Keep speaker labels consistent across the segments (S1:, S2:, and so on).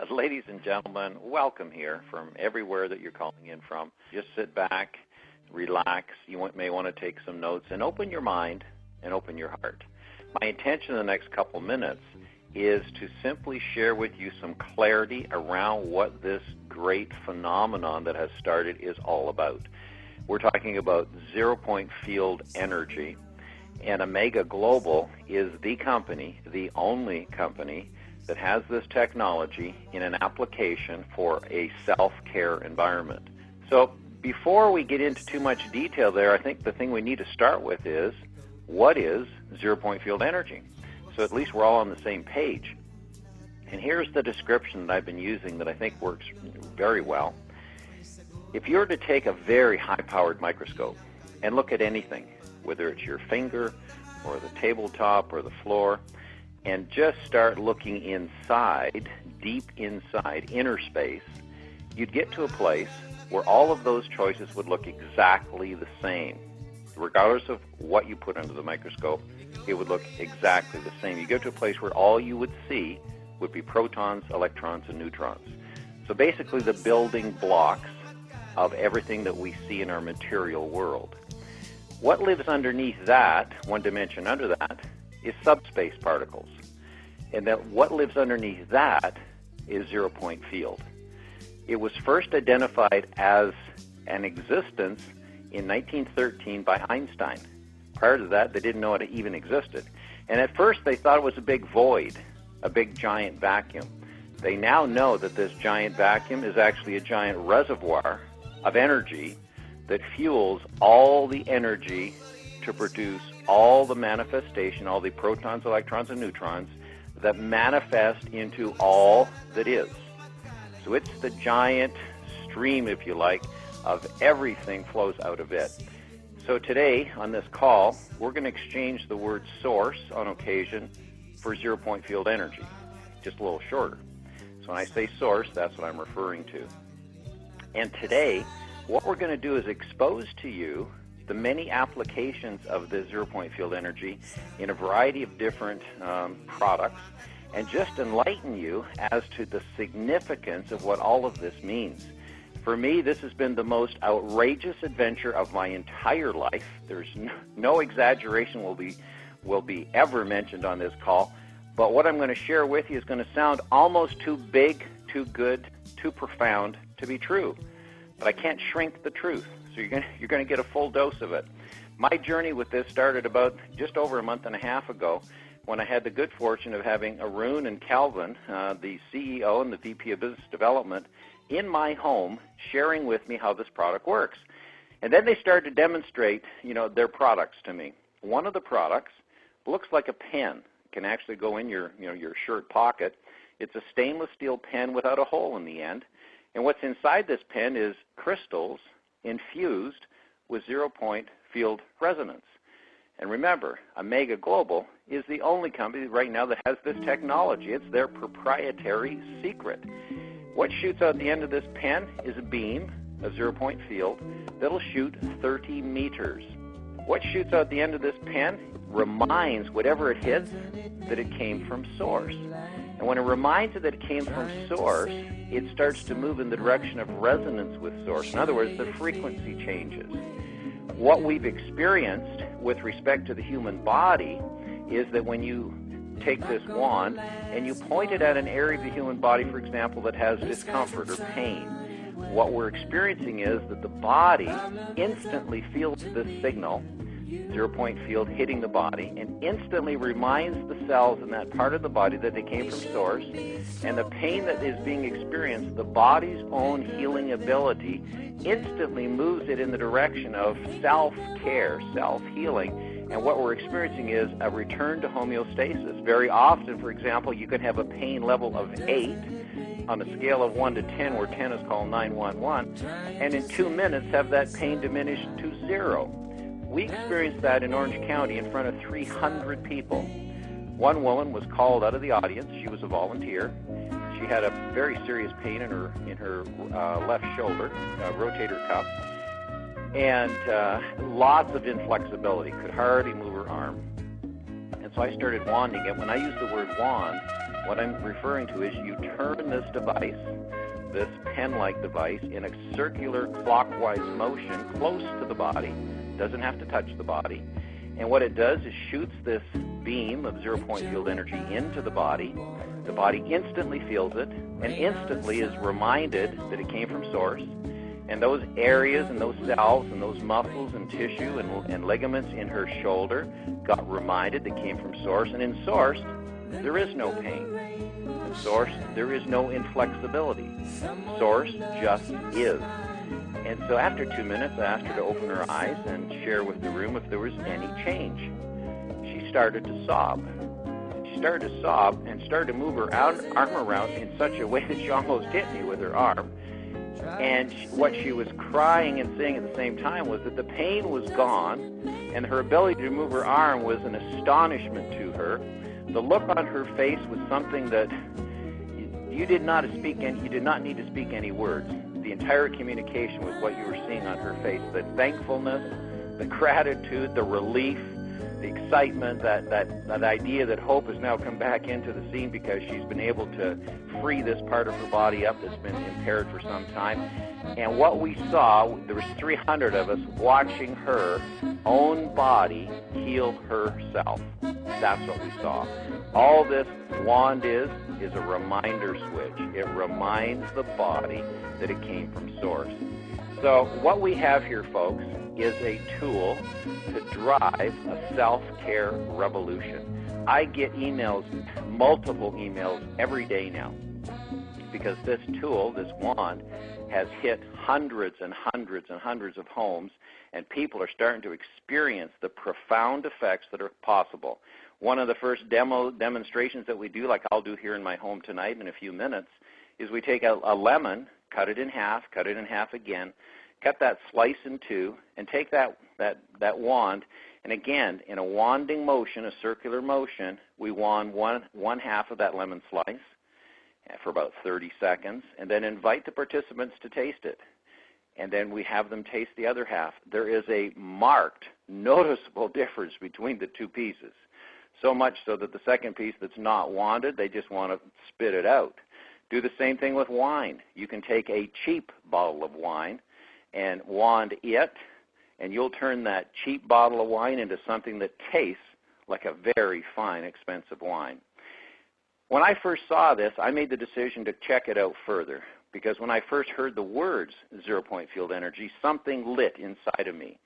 S1: Ladies and gentlemen, welcome here from everywhere that you're calling in from. Just sit back, relax. You may want to take some notes and open your mind and open your heart. My intention in the next couple minutes is to simply share with you some clarity around what this great phenomenon that has started is all about. We're talking about zero-point field energy, and Amega Global is the company, the only company, that has this technology in an application for a self-care environment. So before we get into too much detail there, I think the thing we need to start with is, what is zero-point field energy? So at least we're all on the same page. And here's the description that I've been using that I think works very well. If you were to take a very high-powered microscope and look at anything, whether it's your finger or the tabletop or the floor, and just start looking inside, deep inside, inner space, you'd get to a place where all of those choices would look exactly the same. Regardless of what you put under the microscope, it would look exactly the same. You get to a place where all you would see would be protons, electrons, and neutrons. So basically the building blocks of everything that we see in our material world. What lives underneath that, one dimension under that, is subspace particles. And that what lives underneath that is zero-point field. It was first identified as an existence in 1913 by Einstein. Prior to that, they didn't know it even existed. And at first, they thought it was a big void, a big giant vacuum. They now know that this giant vacuum is actually a giant reservoir of energy that fuels all the energy to produce all the manifestation, all the protons, electrons, and neutrons that manifest into all that is. So it's the giant stream, if you like, of everything flows out of it. So today, on this call, we're going to exchange the word source on occasion for zero-point field energy, just a little shorter. So when I say source, that's what I'm referring to. And today, what we're going to do is expose to you the many applications of the zero-point field energy in a variety of different products, and just enlighten you as to the significance of what all of this means. For me, this has been the most outrageous adventure of my entire life. There's no exaggeration will be ever mentioned on this call, but what I'm going to share with you is going to sound almost too big, too good, too profound to be true. But I can't shrink the truth. So you're going to get a full dose of it. My journey with this started about just over a month and a half ago when I had the good fortune of having Arun and Calvin, the CEO and the VP of Business Development, in my home sharing with me how this product works. And then they started to demonstrate, their products to me. One of the products looks like a pen. It can actually go in your shirt pocket. It's a stainless steel pen without a hole in the end. And what's inside this pen is crystals infused with zero-point field resonance. And remember, Amega Global is the only company right now that has this technology. It's their proprietary secret. What shoots out the end of this pen is a beam, a zero-point field, that'll shoot 30 meters. What shoots out the end of this pen reminds whatever it hits that it came from source. And when it reminds it that it came from source, it starts to move in the direction of resonance with source. In other words, the frequency changes. What we've experienced with respect to the human body is that when you take this wand and you point it at an area of the human body, for example, that has discomfort or pain, what we're experiencing is that the body instantly feels this signal, zero-point field hitting the body, and instantly reminds the cells in that part of the body that they came from source, and the pain that is being experienced, the body's own healing ability instantly moves it in the direction of self-care, self-healing, and what we're experiencing is a return to homeostasis. Very often, for example, you can have a pain level of 8 on a scale of 1 to 10, where 10 is called 911, and in 2 minutes have that pain diminished to 0. We experienced that in Orange County in front of 300 people. One woman was called out of the audience. She was a volunteer. She had a very serious pain in her left shoulder, rotator cuff, and lots of inflexibility, could hardly move her arm. And so I started wanding it. When I use the word wand, What I'm referring to is you turn this device, this pen-like device, in a circular clockwise motion close to the body, doesn't have to touch the body, and what it does is shoots this beam of zero-point field energy into the body. The body instantly feels it and instantly is reminded that it came from source, and those areas and those cells and those muscles and tissue and ligaments in her shoulder got reminded they came from source, and in source there is no pain. In source there is no inflexibility. Source just is. And so after 2 minutes, I asked her to open her eyes and share with the room if there was any change. She started to sob. She started to sob and started to move her arm around in such a way that she almost hit me with her arm. And what she was crying and saying at the same time was that the pain was gone, and her ability to move her arm was an astonishment to her. The look on her face was something that you did not need to speak any words. The entire communication was what you were seeing on her face. The thankfulness, the gratitude, the relief, the excitement, that idea that hope has now come back into the scene because she's been able to free this part of her body up that's been impaired for some time. And what we saw, there was 300 of us watching her own body heal herself. That's what we saw. All this wand is a reminder switch. It reminds the body that it came from source. So what we have here, folks, is a tool to drive a self-care revolution. I get emails, multiple emails every day now, because this tool, this wand, has hit hundreds and hundreds and hundreds of homes, and people are starting to experience the profound effects that are possible. One of the first demonstrations that we do, like I'll do here in my home tonight in a few minutes, is we take a lemon, cut it in half again, cut that slice in two, and take that wand, and again, in a wanding motion, a circular motion, we wand one half of that lemon slice for about 30 seconds, and then invite the participants to taste it. And then we have them taste the other half. There is a marked, noticeable difference between the two pieces. So much so that the second piece that's not wanded, they just want to spit it out. Do the same thing with wine. You can take a cheap bottle of wine and wand it, and you'll turn that cheap bottle of wine into something that tastes like a very fine, expensive wine. When I first saw this, I made the decision to check it out further, because when I first heard the words zero-point field energy, something lit inside of me.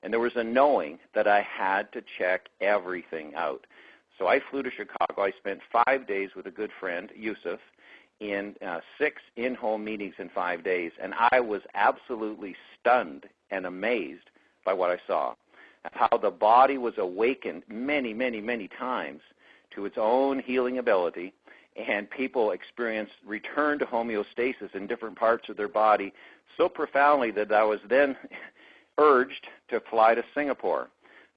S1: And there was a knowing that I had to check everything out. So I flew to Chicago. I spent 5 days with a good friend, Yusuf, in 6 in-home meetings in 5 days. And I was absolutely stunned and amazed by what I saw, how the body was awakened many, many, many times to its own healing ability, and people experienced return to homeostasis in different parts of their body so profoundly that I was then urged to fly to Singapore,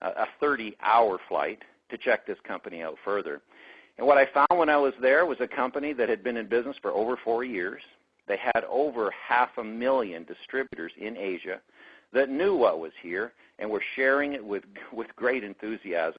S1: a 30-hour flight, to check this company out further. And what I found when I was there was a company that had been in business for over 4 years. They had over 500,000 distributors in Asia that knew what was here and were sharing it with great enthusiasm.